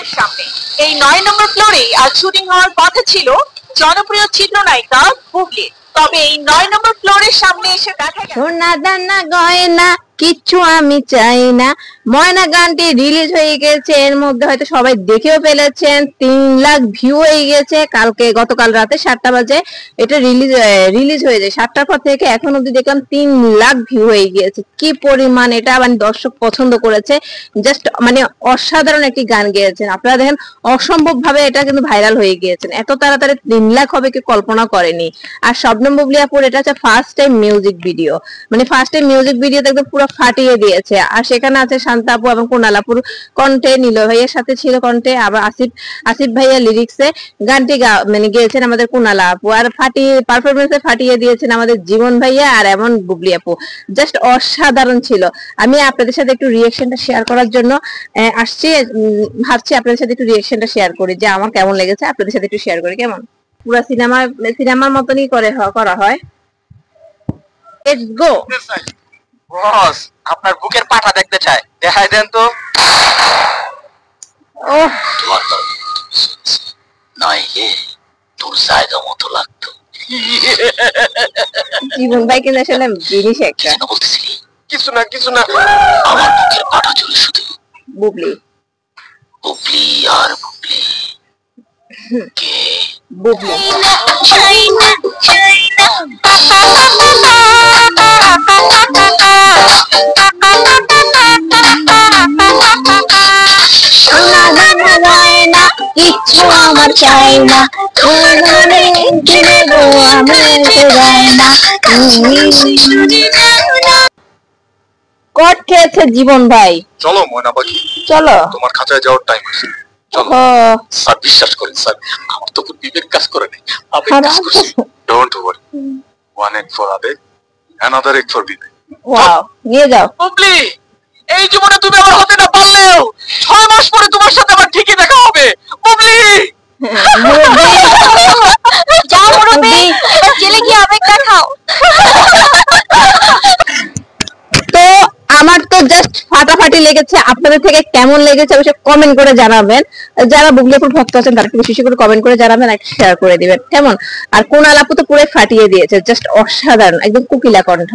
ফ্লোরের সামনে। এই 9 নম্বর ফ্লোরেই আজ শুটিং হওয়ার কথা ছিল জনপ্রিয় চিত্রনায়িকা বুবলি। তবে এই 9 নম্বর ফ্লোরের সামনে এসে দেখা গেল সোনা দানা গয়না কিচ্ছু আমি চাই না ময়না গানটি রিলিজ হয়ে গেছে। এর মধ্যে হয়তো সবাই দেখেও ফেলেছেন, 3 লাখ ভিউ হয়ে গেছে। গতকাল রাতে 7টা বাজে এটা রিলিজ হয়ে যায়। 7টার পর থেকে এখন অব্দি দেখলাম 3 লাখ ভিউ হয়ে গিয়েছে। কি পরিমাণ এটা মানে দর্শক পছন্দ করেছে। জাস্ট মানে অসাধারণ একটি গান গেয়েছেন আপনারা, দেখেন অসম্ভব ভাবে এটা কিন্তু ভাইরাল হয়ে গিয়েছেন। এত তাড়াতাড়ি 3 লাখ হবে কি কল্পনা করেনি। আর শবনম বুবলি আপুর এটা হচ্ছে ফার্স্ট টাইম মিউজিক ভিডিও, মানে ফার্স্ট টাইম মিউজিক ভিডিওতে একদম পুরো ফাটিয়ে দিয়েছে। আর সেখানে আছে শান্তা আপু এবং কুনাল আপুর কণ্ঠে, নীল ভাইয়ের সাথে ছিল কণ্ঠে, আবার আসিফ ভাইয়া লিরিক্সে গানটি মানে গেয়েছেন আমাদের কুনাল আপু। আর পারফরমেন্সে ফাটিয়ে দিয়েছেন আমাদের জীবন ভাইয়া আর এমন বুবলি আপু। জাস্ট অসাধারণ ছিল। আমি আপনাদের সাথে একটু রিঅ্যাকশনটা শেয়ার করার জন্য আসছি, ভাবছি আপনাদের সাথে একটু রিঅ্যাকশনটা শেয়ার করি যে আমার কেমন লেগেছে, আপনাদের সাথে একটু শেয়ার করি। কেমন পুরো সিনেমার মতনই করা হয়। Let's go. বস আপনার বুকের পাটা দেখতে চাই, দেখাই দেন তো। ওহ নইলে তোর জায়গা মতো লাগতো। জীবন ভাই কিন্তু আসলে জিনিস একটা। বলতেছিলি কিছু না আমার বুকের পাটা চলে শুধু বুবলি আর বুবলি কে বুবলি। কিচ্ছু আমার চাই না কট খেয়েছে জীবন ভাই। চলো ময়না পাখি, চলো তোমার খাঁচায় যাওয়ার টাইম হয়েছে। চলো স্যার, বিশ্বাস করেন স্যার, আমার তো বিবেক কাজ করে নাই, আবেগ কাজ করছে। Don't worry, one egg for আবেগ, অ্যানাদার এগ ফর বিবেক। ওয়াও, নিয়ে যাও। বুবলি, এই জীবনে তুমি আমার হতে না পারলেও 6 মাস পরে তোমার সাথে আমার ঠিকই দেখা হবে। বুবলি যাও মুরব্বি, এবার জেলে গিয়ে আবেগ দেখাও। তো আমার তো জাস্ট ফাটাফাটি লেগেছে। আপনাদের থেকে কেমন লেগেছে অবশ্যই কমেন্ট করে জানাবেন। যারা বুবলি আপুর ভক্ত আছেন তারা বেশি করে কমেন্ট করে জানাবেন, একটা শেয়ার করে দিবেন কেমন। আর কুনাল আপু তো পুরো ফাটিয়ে দিয়েছে, জাস্ট অসাধারণ, একদম কোকিলা কণ্ঠ।